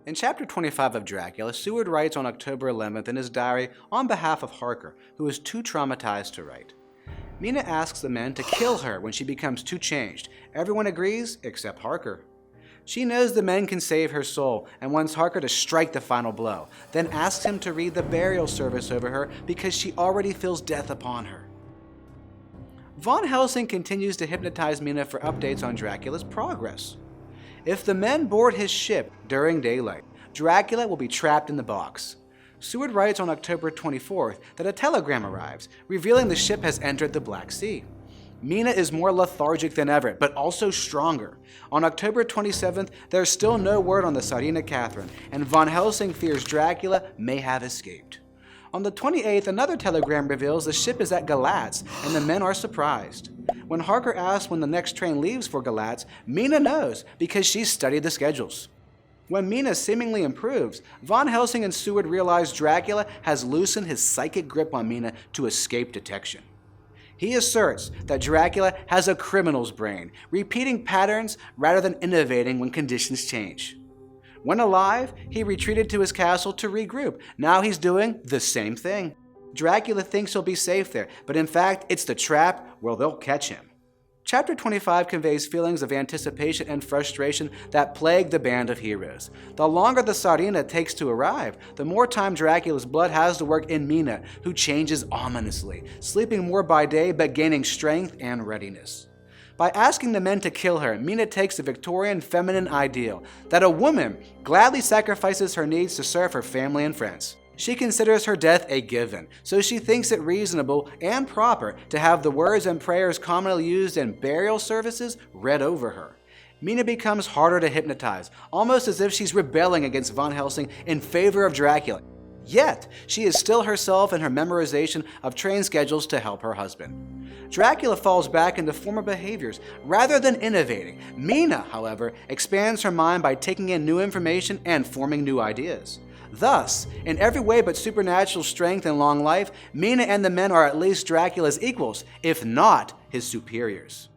In chapter 25 of Dracula, Seward writes on October 11th in his diary on behalf of Harker, who is too traumatized to write. Mina asks the men to kill her when she becomes too changed. Everyone agrees except Harker. She knows the men can save her soul and wants Harker to strike the final blow, then asks him to read the burial service over her because she already feels death upon her. Von Helsing continues to hypnotize Mina for updates on Dracula's progress. If the men board his ship during daylight, Dracula will be trapped in the box. Seward writes on October 24th that a telegram arrives, revealing the ship has entered the Black Sea. Mina is more lethargic than ever, but also stronger. On October 27th, there's still no word on the Tsarina Catherine, and Von Helsing fears Dracula may have escaped. On the 28th, another telegram reveals the ship is at Galatz, and the men are surprised. When Harker asks when the next train leaves for Galatz, Mina knows because she's studied the schedules. When Mina seemingly improves, Von Helsing and Seward realize Dracula has loosened his psychic grip on Mina to escape detection. He asserts that Dracula has a criminal's brain, repeating patterns rather than innovating when conditions change. When alive, he retreated to his castle to regroup. Now he's doing the same thing. Dracula thinks he'll be safe there, but in fact, it's the trap where they'll catch him. Chapter 25 conveys feelings of anticipation and frustration that plague the band of heroes. The longer the Tsarina takes to arrive, the more time Dracula's blood has to work in Mina, who changes ominously, sleeping more by day but gaining strength and readiness. By asking the men to kill her, Mina takes the Victorian feminine ideal that a woman gladly sacrifices her needs to serve her family and friends. She considers her death a given, so she thinks it reasonable and proper to have the words and prayers commonly used in burial services read over her. Mina becomes harder to hypnotize, almost as if she's rebelling against Von Helsing in favor of Dracula. Yet, she is still herself in her memorization of train schedules to help her husband. Dracula falls back into former behaviors rather than innovating. Mina, however, expands her mind by taking in new information and forming new ideas. Thus, in every way but supernatural strength and long life, Mina and the men are at least Dracula's equals, if not his superiors.